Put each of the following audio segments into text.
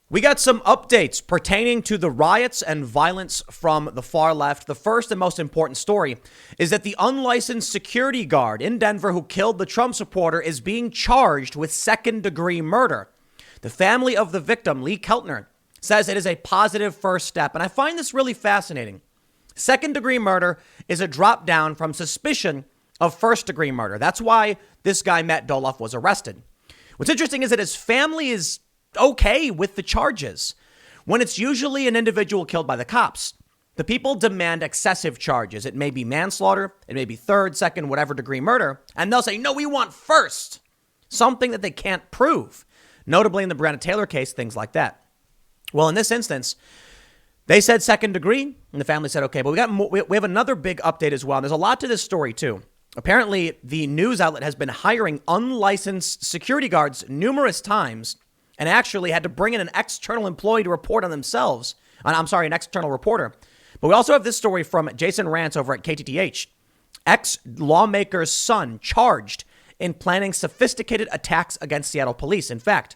We got some updates pertaining to the riots and violence from the far left. The first and most important story is that the unlicensed security guard in Denver who killed the Trump supporter is being charged with second-degree murder. The family of the victim, Lee Keltner, says it is a positive first step. And I find this really fascinating. Second-degree murder is a drop down from suspicion of first-degree murder. That's why this guy, Matt Doloff, was arrested. What's interesting is that his family is okay with the charges. When it's usually an individual killed by the cops, the people demand excessive charges. It may be manslaughter, it may be third, second, whatever degree murder, and they'll say, no, we want first. Something that they can't prove. Notably in the Breonna Taylor case, things like that. Well, in this instance, they said second degree, and the family said, okay, but we have another big update as well. And there's a lot to this story, too. Apparently, the news outlet has been hiring unlicensed security guards numerous times and actually had to bring in an external employee to report on themselves. An external reporter. But we also have this story from Jason Rantz over at KTTH. Ex-lawmaker's son charged in planning sophisticated attacks against Seattle police. In fact,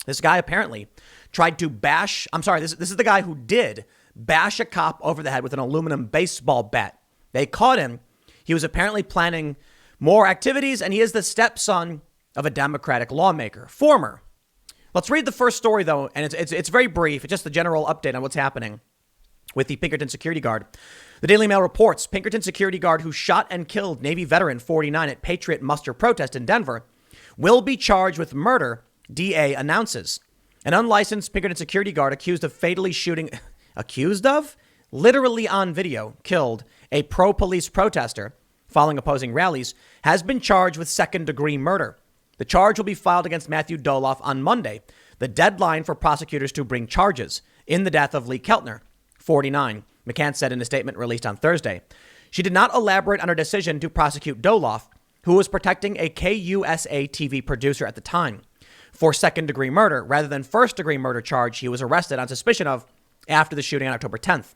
this guy apparently tried to this is the guy who did bash a cop over the head with an aluminum baseball bat. They caught him. He was apparently planning more activities, and he is the stepson of a Democratic lawmaker, former. Let's read the first story, though, and it's very brief. It's just the general update on what's happening with the Pinkerton security guard. The Daily Mail reports Pinkerton security guard who shot and killed Navy veteran 49 at Patriot Muster protest in Denver will be charged with murder, DA announces. An unlicensed Pinkerton security guard accused of fatally shooting, literally on video, killed a pro-police protester following opposing rallies, has been charged with second-degree murder. The charge will be filed against Matthew Doloff on Monday, the deadline for prosecutors to bring charges in the death of Lee Keltner, 49, McCann said in a statement released on Thursday. She did not elaborate on her decision to prosecute Doloff, who was protecting a KUSA TV producer at the time, for second-degree murder rather than first-degree murder charge he was arrested on suspicion of after the shooting on October 10th.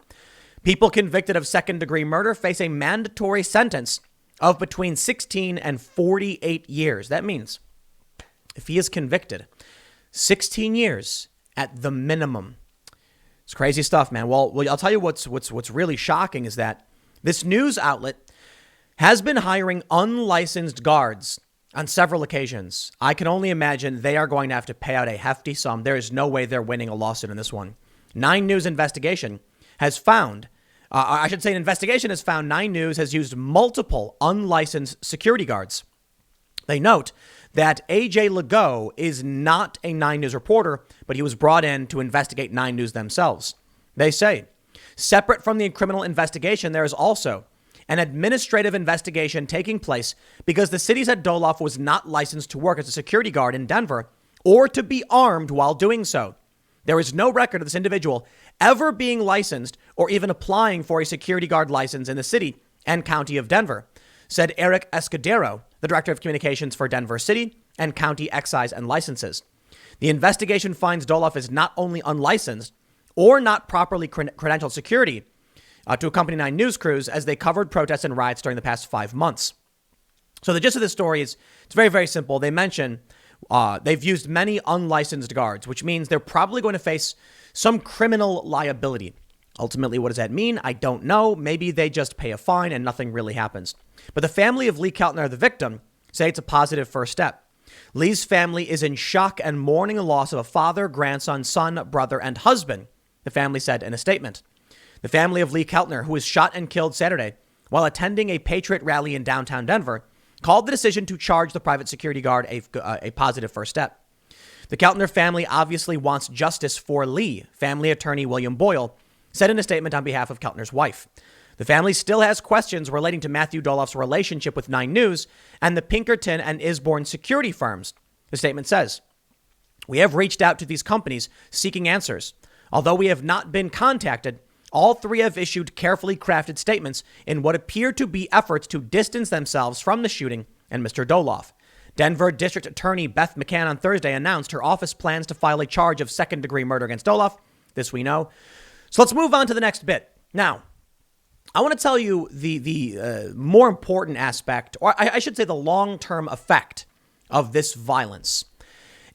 People convicted of second-degree murder face a mandatory sentence of between 16 and 48 years. That means if he is convicted, 16 years at the minimum. It's crazy stuff, man. Well, I'll tell you what's really shocking is that this news outlet has been hiring unlicensed guards on several occasions. I can only imagine they are going to have to pay out a hefty sum. There is no way they're winning a lawsuit in this one. 9 News investigation has found, an investigation has found 9 News has used multiple unlicensed security guards. They note that AJ Legault is not a 9 News reporter, but he was brought in to investigate 9 News themselves. They say, separate from the criminal investigation, there is also an administrative investigation taking place because the city said Doloff was not licensed to work as a security guard in Denver or to be armed while doing so. There is no record of this individual ever being licensed or even applying for a security guard license in the city and county of Denver, said Eric Escudero, the director of communications for Denver City and County Excise and Licenses. The investigation finds Doloff is not only unlicensed or not properly credentialed security to accompany 9 News crews as they covered protests and riots during the past 5 months. So the gist of this story is it's very, very simple. They mention they've used many unlicensed guards, which means they're probably going to face some criminal liability. Ultimately, what does that mean? I don't know. Maybe they just pay a fine and nothing really happens. But the family of Lee Keltner, the victim, say it's a positive first step. Lee's family is in shock and mourning the loss of a father, grandson, son, brother, and husband, the family said in a statement. The family of Lee Keltner, who was shot and killed Saturday while attending a Patriot rally in downtown Denver, called the decision to charge the private security guard a positive first step. The Keltner family obviously wants justice for Lee, family attorney William Boyle said in a statement on behalf of Keltner's wife. The family still has questions relating to Matthew Doloff's relationship with 9 News and the Pinkerton and Isborne security firms. The statement says, "We have reached out to these companies seeking answers. Although we have not been contacted, all 3 have issued carefully crafted statements in what appear to be efforts to distance themselves from the shooting and Mr. Doloff." Denver District Attorney Beth McCann on Thursday announced her office plans to file a charge of second-degree murder against Doloff. This we know. So let's move on to the next bit. Now, I want to tell you the more important aspect, or I should say the long-term effect of this violence.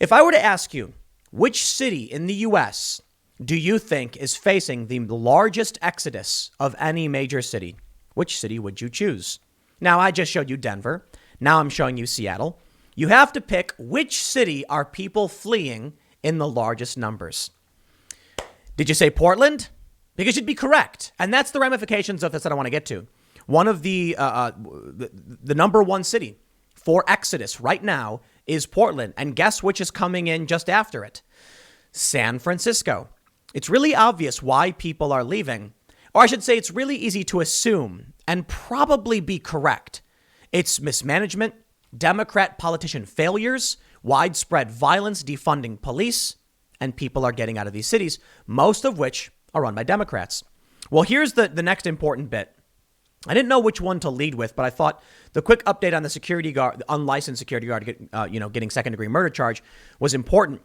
If I were to ask you, Which city in the U.S. do you think is facing the largest exodus of any major city? Which city would you choose? Now, I just showed you Denver. Now I'm showing you Seattle. You have to pick which city are people fleeing in the largest numbers. Did you say Portland? Because you'd be correct. And that's the ramifications of this that I want to get to. One of the number one city for exodus right now is Portland. And guess which is coming in just after it? San Francisco. It's really obvious why people are leaving. Or I should say it's really easy to assume and probably be correct. It's mismanagement, Democrat politician failures, widespread violence, defunding police, and people are getting out of these cities, most of which are run by Democrats. Well, here's the next important bit. I didn't know which one to lead with, but I thought the quick update on the security guard, the unlicensed security guard, getting second-degree murder charge was important.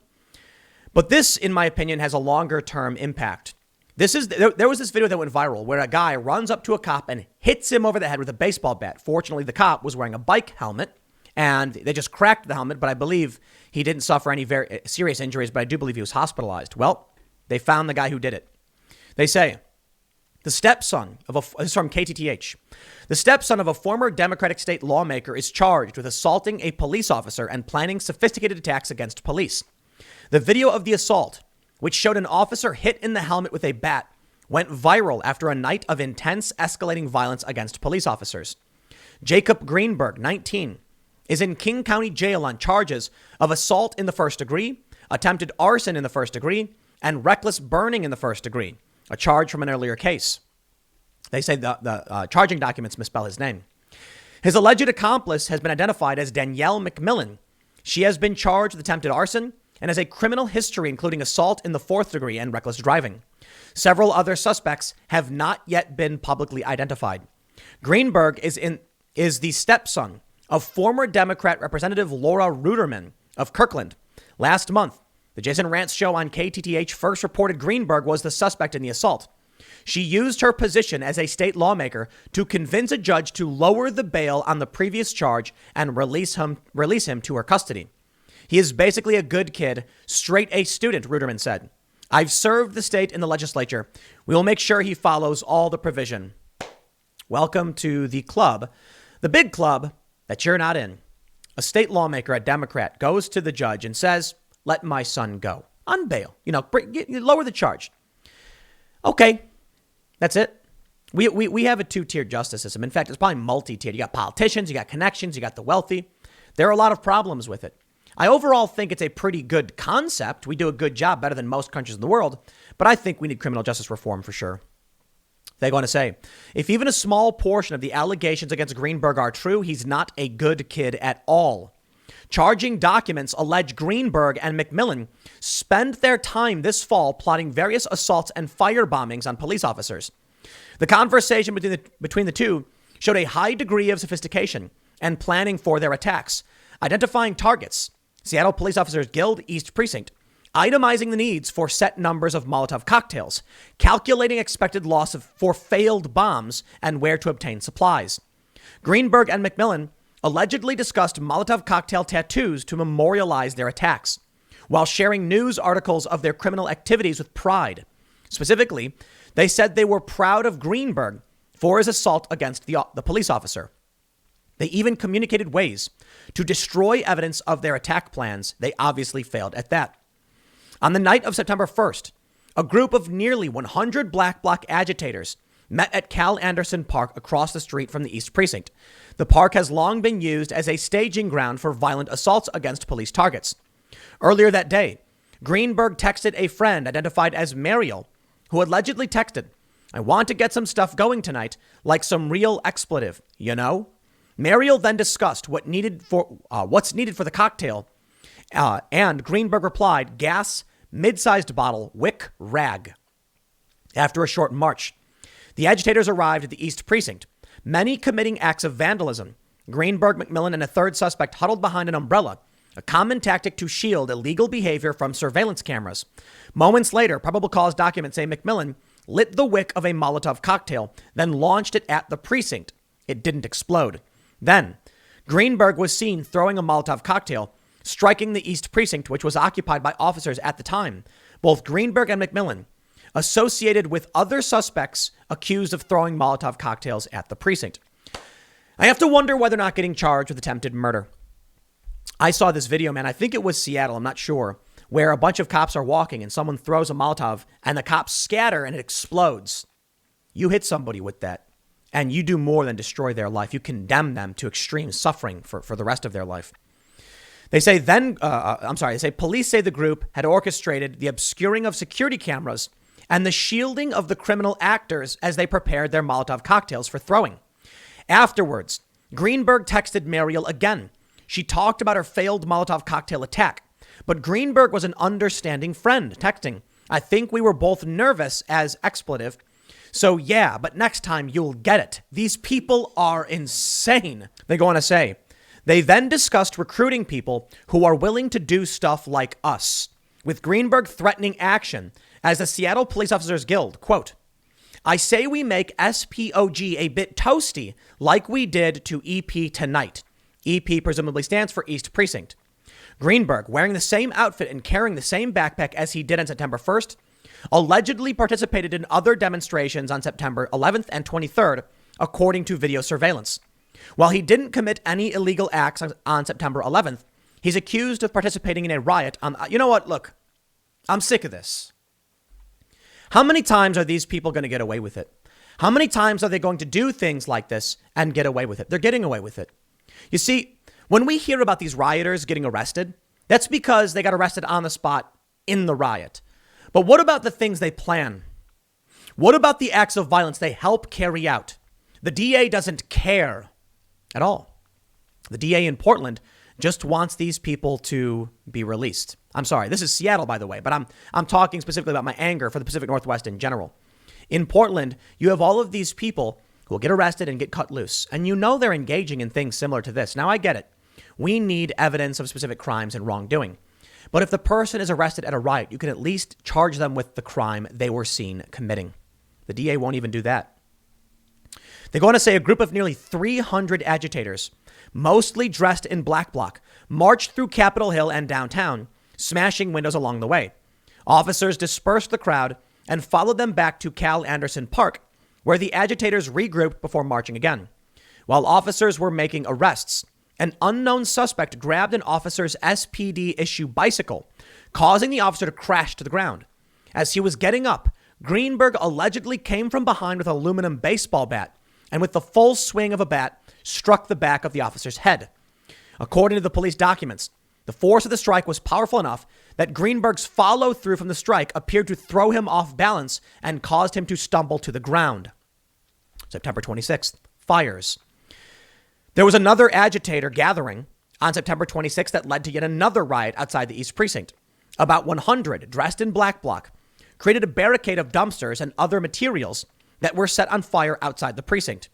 But this, in my opinion, has a longer-term impact. There was this video that went viral where a guy runs up to a cop and hits him over the head with a baseball bat. Fortunately, the cop was wearing a bike helmet, and they just cracked the helmet, but I believe he didn't suffer any very serious injuries, but I do believe he was hospitalized. Well, they found the guy who did it. They say, the stepson of this is from KTTH. The stepson of a former Democratic state lawmaker is charged with assaulting a police officer and planning sophisticated attacks against police. The video of the assault, which showed an officer hit in the helmet with a bat, went viral after a night of intense escalating violence against police officers. Jacob Greenberg, 19, is in King County Jail on charges of assault in the first degree, attempted arson in the first degree, and reckless burning in the first degree, a charge from an earlier case. They say the charging documents misspell his name. His alleged accomplice has been identified as Danielle McMillan. She has been charged with attempted arson and has a criminal history, including assault in the fourth degree and reckless driving. Several other suspects have not yet been publicly identified. Greenberg is the stepson of former Democrat Representative Laura Ruderman of Kirkland. Last month, the Jason Rantz show on KTTH first reported Greenberg was the suspect in the assault. She used her position as a state lawmaker to convince a judge to lower the bail on the previous charge and release him to her custody. He is basically a good kid, straight A student, Ruderman said. I've served the state in the legislature. We will make sure he follows all the provision. Welcome to the club, the big club that you're not in. A state lawmaker, a Democrat, goes to the judge and says, let my son go on bail. Lower the charge. Okay, that's it. We have a two-tiered justice system. In fact, it's probably multi-tiered. You got politicians, you got connections, you got the wealthy. There are a lot of problems with it. I overall think it's a pretty good concept. We do a good job, better than most countries in the world. But I think we need criminal justice reform for sure. They go on to say, if even a small portion of the allegations against Greenberg are true, he's not a good kid at all. Charging documents allege Greenberg and McMillan spent their time this fall plotting various assaults and fire bombings on police officers. The conversation between the two showed a high degree of sophistication and planning for their attacks, identifying targets, Seattle Police Officers Guild, East Precinct, itemizing the needs for set numbers of Molotov cocktails, calculating expected loss for failed bombs, and where to obtain supplies. Greenberg and McMillan allegedly discussed Molotov cocktail tattoos to memorialize their attacks, while sharing news articles of their criminal activities with pride. Specifically, they said they were proud of Greenberg for his assault against the police officer. They even communicated ways to destroy evidence of their attack plans. They obviously failed at that. On the night of September 1st, a group of nearly 100 Black Bloc agitators met at Cal Anderson Park across the street from the East Precinct. The park has long been used as a staging ground for violent assaults against police targets. Earlier that day, Greenberg texted a friend identified as Mariel, who allegedly texted, I want to get some stuff going tonight, like some real expletive, you know? Mariel then discussed what's needed for the cocktail, and Greenberg replied, gas, mid-sized bottle, wick, rag. After a short march, the agitators arrived at the East Precinct, many committing acts of vandalism. Greenberg, McMillan, and a third suspect huddled behind an umbrella, a common tactic to shield illegal behavior from surveillance cameras. Moments later, probable cause documents say McMillan lit the wick of a Molotov cocktail, then launched it at the precinct. It didn't explode. Then, Greenberg was seen throwing a Molotov cocktail, striking the East Precinct, which was occupied by officers at the time, both Greenberg and McMillan, associated with other suspects accused of throwing Molotov cocktails at the precinct. I have to wonder whether or not getting charged with attempted murder. I saw this video, man. I think it was Seattle. I'm not sure. Where a bunch of cops are walking and someone throws a Molotov and the cops scatter and it explodes. You hit somebody with that and you do more than destroy their life. You condemn them to extreme suffering for the rest of their life. They say police say the group had orchestrated the obscuring of security cameras and the shielding of the criminal actors as they prepared their Molotov cocktails for throwing. Afterwards, Greenberg texted Mariel again. She talked about her failed Molotov cocktail attack. But Greenberg was an understanding friend, texting, "I think we were both nervous," as expletive. "So yeah, but next time you'll get it. These people are insane." They go on to say, they then discussed recruiting people who are willing to do stuff like us, with Greenberg threatening action as the Seattle Police Officers Guild, quote, "I say we make SPOG a bit toasty like we did to EP tonight." EP presumably stands for East Precinct. Greenberg, wearing the same outfit and carrying the same backpack as he did on September 1st, allegedly participated in other demonstrations on September 11th and 23rd, according to video surveillance. While he didn't commit any illegal acts on September 11th, he's accused of participating in a riot on... You know what? Look, I'm sick of this. How many times are these people going to get away with it? How many times are they going to do things like this and get away with it? They're getting away with it. You see, when we hear about these rioters getting arrested, that's because they got arrested on the spot in the riot. But what about the things they plan? What about the acts of violence they help carry out? The DA doesn't care at all. The DA in Portland just wants these people to be released. I'm sorry, this is Seattle, by the way, but I'm talking specifically about my anger for the Pacific Northwest in general. In Portland, you have all of these people who will get arrested and get cut loose. And you know they're engaging in things similar to this. Now, I get it. We need evidence of specific crimes and wrongdoing. But if the person is arrested at a riot, you can at least charge them with the crime they were seen committing. The DA won't even do that. They go on to say a group of nearly 300 agitators, mostly dressed in black bloc, marched through Capitol Hill and downtown, smashing windows along the way. Officers dispersed the crowd and followed them back to Cal Anderson Park, where the agitators regrouped before marching again. While officers were making arrests, an unknown suspect grabbed an officer's SPD-issue bicycle, causing the officer to crash to the ground. As he was getting up, Greenberg allegedly came from behind with an aluminum baseball bat and with the full swing of a bat struck the back of the officer's head. According to the police documents, the force of the strike was powerful enough that Greenberg's follow-through from the strike appeared to throw him off balance and caused him to stumble to the ground. September 26th, fires. There was another agitator gathering on September 26th that led to yet another riot outside the East Precinct. About 100, dressed in black bloc, created a barricade of dumpsters and other materials that were set on fire outside the precinct.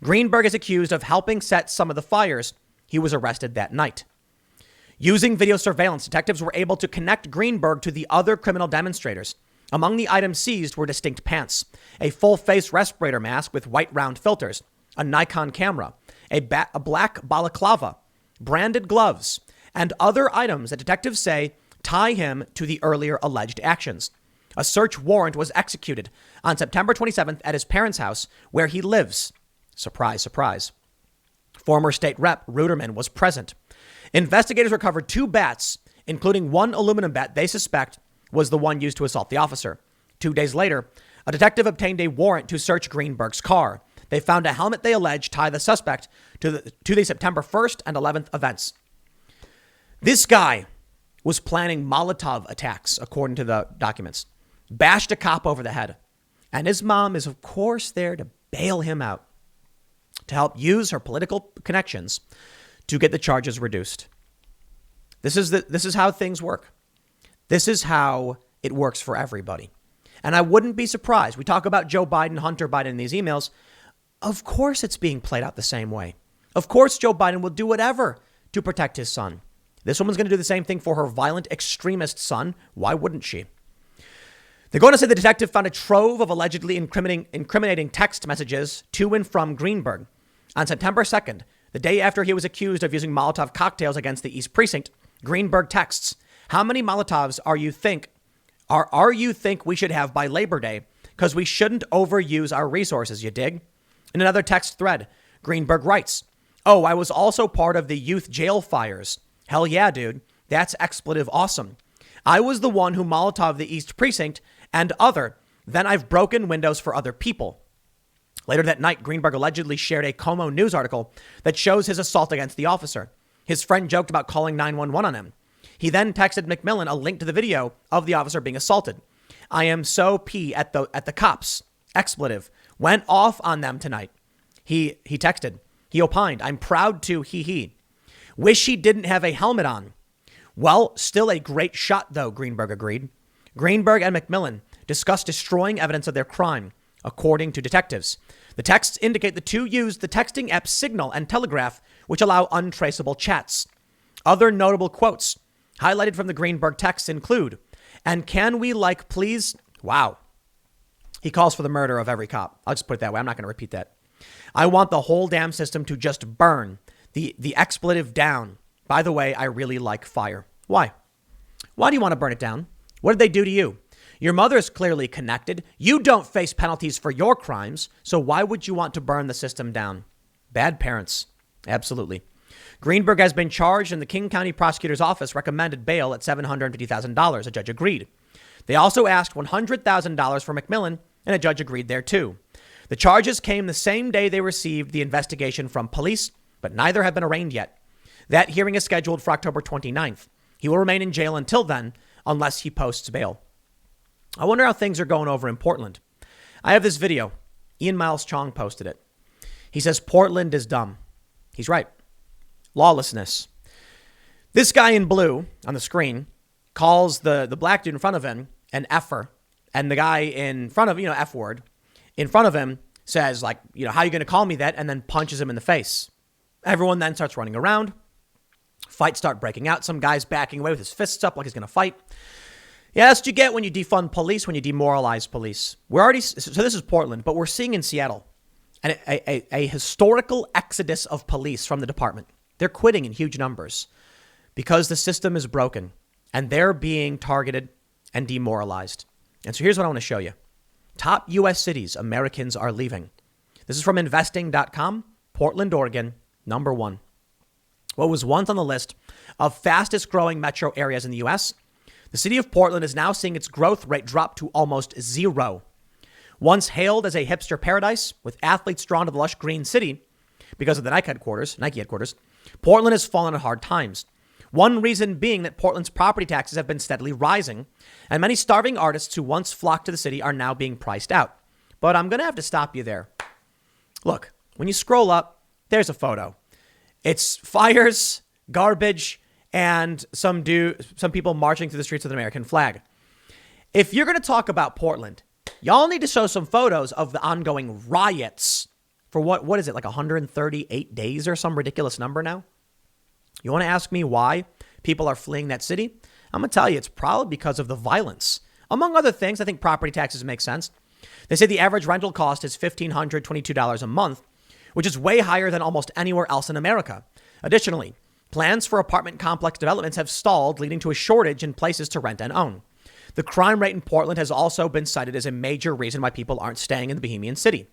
Greenberg is accused of helping set some of the fires. He was arrested that night. Using video surveillance, detectives were able to connect Greenberg to the other criminal demonstrators. Among the items seized were distinct pants, a full-face respirator mask with white round filters, a Nikon camera, a black balaclava, branded gloves, and other items that detectives say tie him to the earlier alleged actions. A search warrant was executed on September 27th at his parents' house where he lives. Surprise, surprise. Former state rep Ruderman was present. Investigators recovered 2 bats, including one aluminum bat they suspect was the one used to assault the officer. 2 days later, a detective obtained a warrant to search Greenberg's car. They found a helmet they allege tied the suspect to the September 1st and 11th events. This guy was planning Molotov attacks, according to the documents. Bashed a cop over the head. And his mom is, of course, there to bail him out, to help use her political connections to get the charges reduced. This is how things work. This is how it works for everybody. And I wouldn't be surprised. We talk about Joe Biden, Hunter Biden in these emails. Of course it's being played out the same way. Of course Joe Biden will do whatever to protect his son. This woman's going to do the same thing for her violent extremist son. Why wouldn't she? They're going to say the detective found a trove of allegedly incriminating text messages to and from Greenberg. On September 2nd, the day after he was accused of using Molotov cocktails against the East Precinct, Greenberg texts, how many Molotovs are you think we should have by Labor Day? Because we shouldn't overuse our resources, you dig? In another text thread, Greenberg writes, oh, I was also part of the youth jail fires. Hell yeah, dude. That's expletive awesome. I was the one who Molotov the East Precinct and other. Then I've broken windows for other people. Later that night, Greenberg allegedly shared a Como News article that shows his assault against the officer. His friend joked about calling 911 on him. He then texted McMillan a link to the video of the officer being assaulted. I am so pee at the cops. Expletive. Went off on them tonight. He texted. He opined, I'm proud to he. Wish he didn't have a helmet on. Well, still a great shot, though, Greenberg agreed. Greenberg and McMillan discussed destroying evidence of their crime, according to detectives. The texts indicate the two used the texting apps Signal and Telegraph, which allow untraceable chats. Other notable quotes highlighted from the Greenberg texts include, and can we please? Wow. He calls for the murder of every cop. I'll just put it that way. I'm not going to repeat that. I want the whole damn system to just burn. The expletive down. By the way, I really like fire. Why? Why do you want to burn it down? What did they do to you? Your mother is clearly connected. You don't face penalties for your crimes. So why would you want to burn the system down? Bad parents. Absolutely. Greenberg has been charged and the King County Prosecutor's Office recommended bail at $750,000. A judge agreed. They also asked $100,000 for McMillan and a judge agreed there too. The charges came the same day they received the investigation from police, but neither have been arraigned yet. That hearing is scheduled for October 29th. He will remain in jail until then, unless he posts bail. I wonder how things are going over in Portland. I have this video. Ian Miles Chong posted it. He says, Portland is dumb. He's right. Lawlessness. This guy in blue on the screen calls the black dude in front of him an effer. And the guy in front of, F word, in front of him says, how are you going to call me that? And then punches him in the face. Everyone then starts running around. Fights start breaking out. Some guy's backing away with his fists up like he's going to fight. Yeah, that's what you get when you defund police, when you demoralize police. So this is Portland, but we're seeing in Seattle a historical exodus of police from the department. They're quitting in huge numbers because the system is broken and they're being targeted and demoralized. And so here's what I want to show you. Top U.S. cities Americans are leaving. This is from investing.com, Portland, Oregon, number 1. What was once on the list of fastest growing metro areas in the U.S., the city of Portland is now seeing its growth rate drop to almost zero. Once hailed as a hipster paradise with athletes drawn to the lush green city because of the Nike headquarters, Portland has fallen on hard times. One reason being that Portland's property taxes have been steadily rising, and many starving artists who once flocked to the city are now being priced out. But I'm going to have to stop you there. Look, when you scroll up, there's a photo. It's fires, garbage, and some people marching through the streets with an American flag. If you're going to talk about Portland, y'all need to show some photos of the ongoing riots for what is it, 138 days or some ridiculous number now? You want to ask me why people are fleeing that city? I'm going to tell you, it's probably because of the violence. Among other things, I think property taxes make sense. They say the average rental cost is $1,522 a month, which is way higher than almost anywhere else in America. Additionally, plans for apartment complex developments have stalled, leading to a shortage in places to rent and own. The crime rate in Portland has also been cited as a major reason why people aren't staying in the Bohemian city.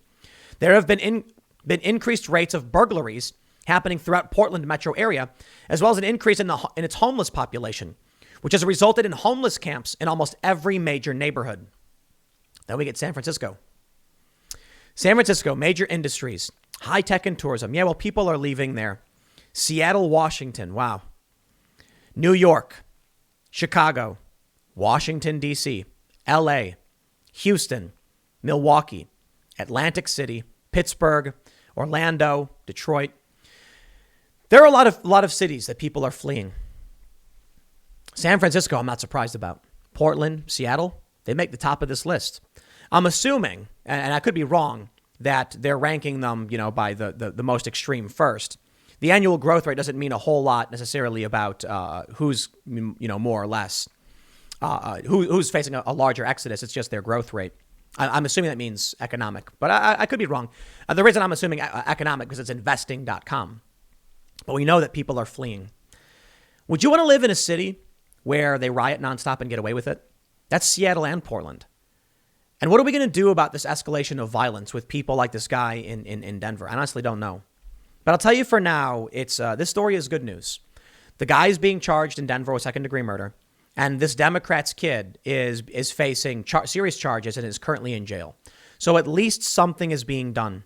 There have been increased rates of burglaries happening throughout Portland metro area, as well as an increase in its homeless population, which has resulted in homeless camps in almost every major neighborhood. Then we get San Francisco. San Francisco, major industries, high tech and tourism. Yeah, well, people are leaving there. Seattle, Washington. Wow. New York, Chicago, Washington, D.C., L.A., Houston, Milwaukee, Atlantic City, Pittsburgh, Orlando, Detroit. There are a lot of cities that people are fleeing. San Francisco, I'm not surprised about. Portland, Seattle, they make the top of this list. I'm assuming, and I could be wrong, that they're ranking them, by the most extreme first. The annual growth rate doesn't mean a whole lot necessarily about who's, more or less, who's facing a larger exodus. It's just their growth rate. I'm assuming that means economic, but I could be wrong. The reason I'm assuming economic because it's investing.com. But we know that people are fleeing. Would you want to live in a city where they riot nonstop and get away with it? That's Seattle and Portland. And what are we going to do about this escalation of violence with people like this guy in Denver? I honestly don't know. But I'll tell you for now, this story is good news. The guy is being charged in Denver with second-degree murder, and this Democrat's kid is facing serious charges and is currently in jail. So at least something is being done.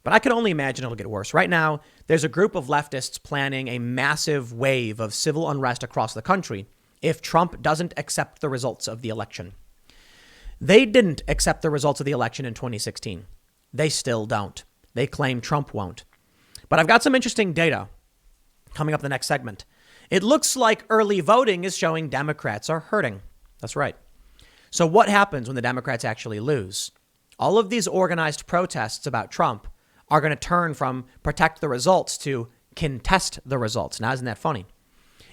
But I can only imagine it'll get worse. Right now, there's a group of leftists planning a massive wave of civil unrest across the country if Trump doesn't accept the results of the election. They didn't accept the results of the election in 2016. They still don't. They claim Trump won't. But I've got some interesting data coming up in the next segment. It looks like early voting is showing Democrats are hurting. That's right. So what happens when the Democrats actually lose? All of these organized protests about Trump are going to turn from protect the results to contest the results. Now, isn't that funny?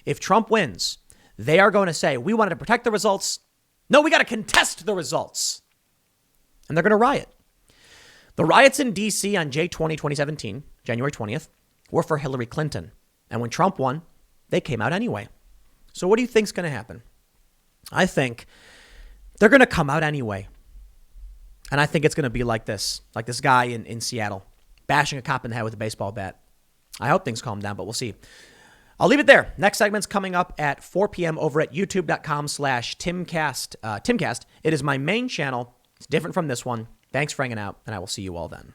If Trump wins, they are going to say, we wanted to protect the results. No, we got to contest the results. And they're going to riot. The riots in D.C. on J20 2017, January 20th, were for Hillary Clinton. And when Trump won, they came out anyway. So what do you think's going to happen? I think they're going to come out anyway. And I think it's going to be like this guy in Seattle, bashing a cop in the head with a baseball bat. I hope things calm down, but we'll see. I'll leave it there. Next segment's coming up at 4 p.m. over at youtube.com/Timcast. Timcast. It is my main channel. It's different from this one. Thanks for hanging out, and I will see you all then.